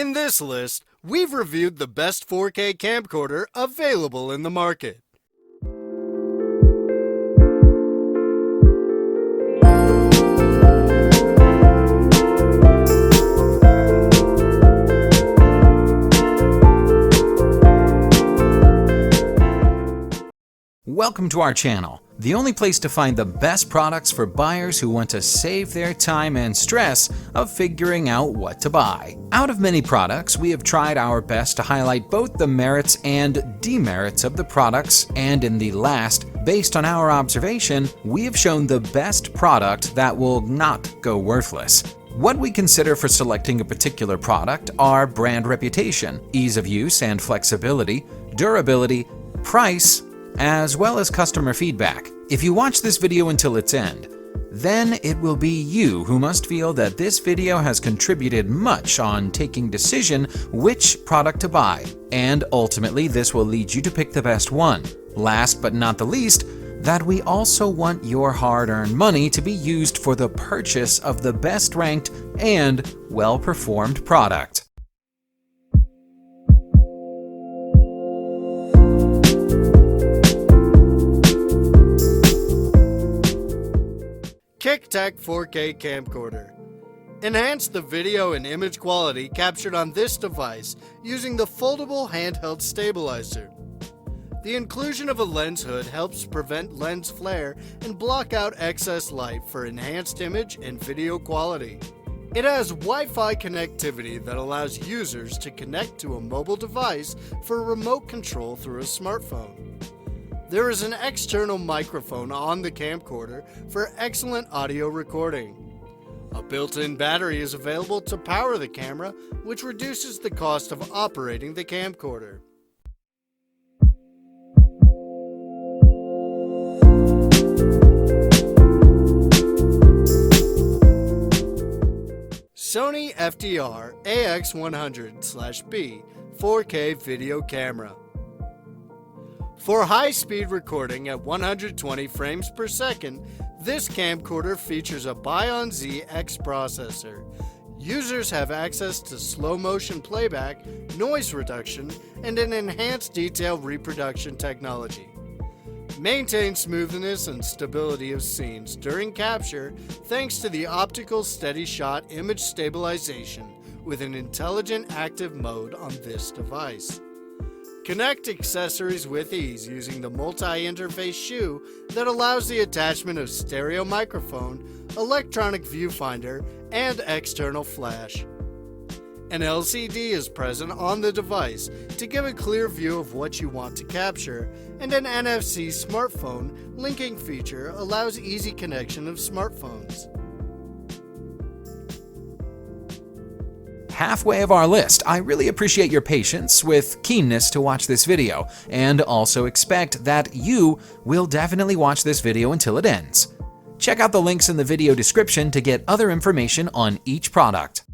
In this list, we've reviewed the best 4K camcorder available in the market. Welcome to our channel, the only place to find the best products for buyers who want to save their time and stress of figuring out what to buy. Out of many products, we have tried our best to highlight both the merits and demerits of the products, and in the last, based on our observation, we have shown the best product that will not go worthless. What we consider for selecting a particular product are brand reputation, ease of use and flexibility, durability, price, as well as customer feedback. If you watch this video until its end, then it will be you who must feel that this video has contributed much on taking decision which product to buy, and ultimately this will lead you to pick the best one. Last but not the least, that we also want your hard-earned money to be used for the purchase of the best ranked and well-performed product. Kicteck 4K camcorder. Enhance the video and image quality captured on this device using the foldable handheld stabilizer. The inclusion of a lens hood helps prevent lens flare and block out excess light for enhanced image and video quality. It has Wi-Fi connectivity that allows users to connect to a mobile device for remote control through a smartphone. There is an external microphone on the camcorder for excellent audio recording. A built-in battery is available to power the camera, which reduces the cost of operating the camcorder. Sony FDR AX100/B 4K video camera. For high-speed recording at 120 frames per second, this camcorder features a Bion-Z X processor. Users have access to slow-motion playback, noise reduction, and an enhanced detail reproduction technology. Maintain smoothness and stability of scenes during capture thanks to the optical steady shot image stabilization with an intelligent active mode on this device. Connect accessories with ease using the multi-interface shoe that allows the attachment of stereo microphone, electronic viewfinder, and external flash. An LCD is present on the device to give a clear view of what you want to capture, and an NFC smartphone linking feature allows easy connection of smartphones. Halfway of our list, I really appreciate your patience with keenness to watch this video, and also expect that you will definitely watch this video until it ends. Check out the links in the video description to get other information on each product.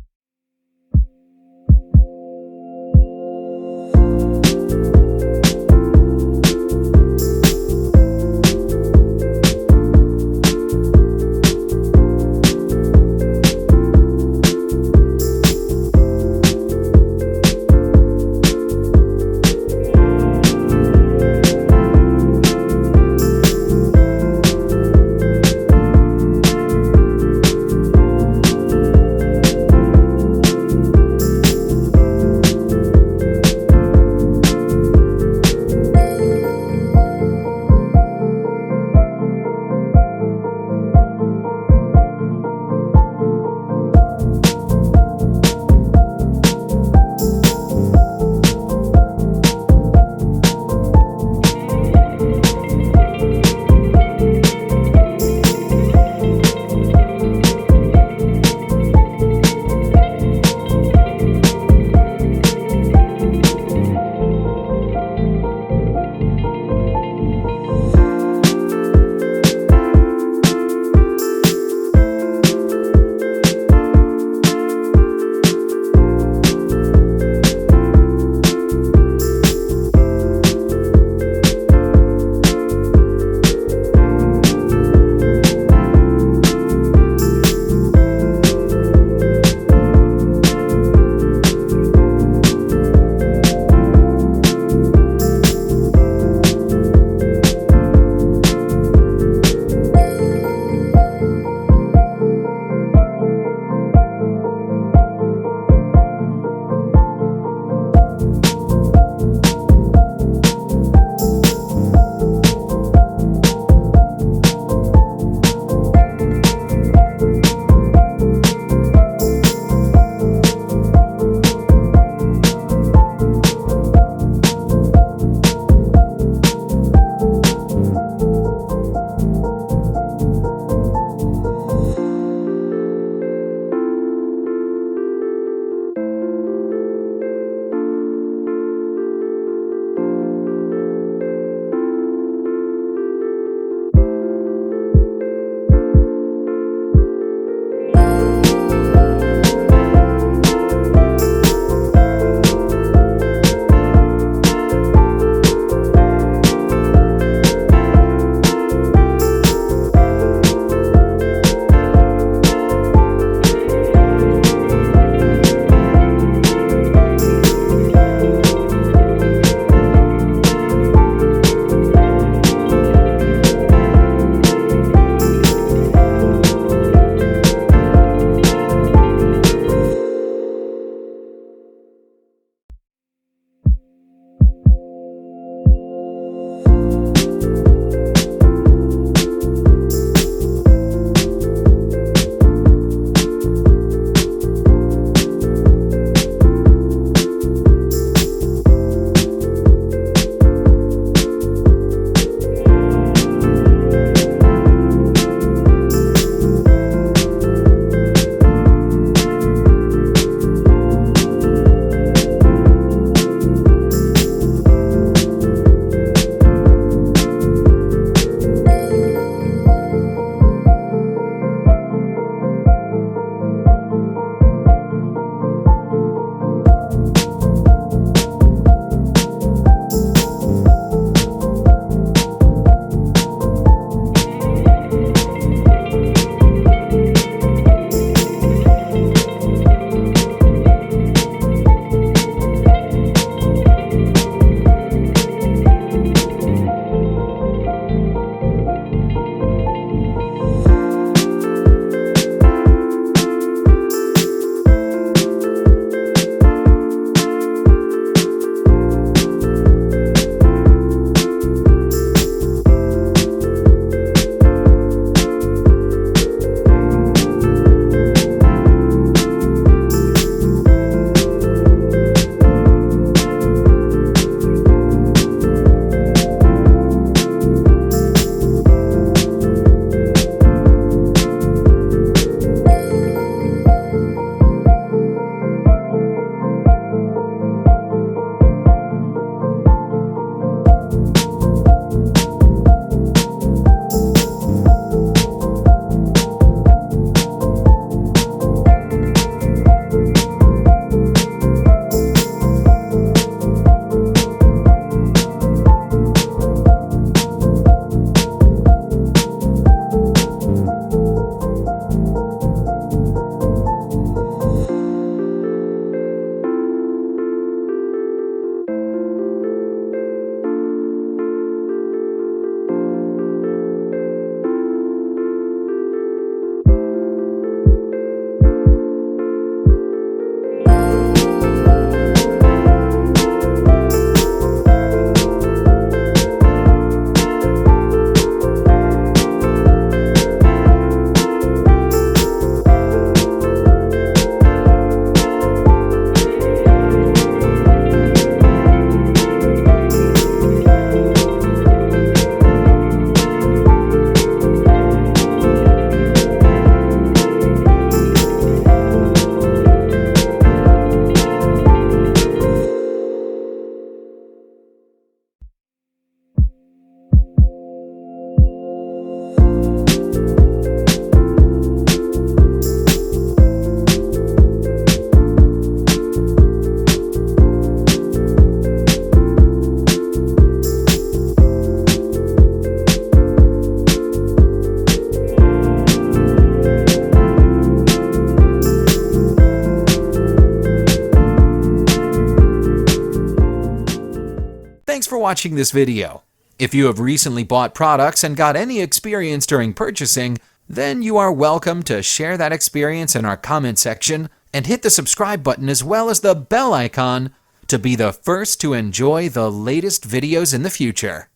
for watching this video. If you have recently bought products and got any experience during purchasing, then you are welcome to share that experience in our comment section and hit the subscribe button as well as the bell icon to be the first to enjoy the latest videos in the future.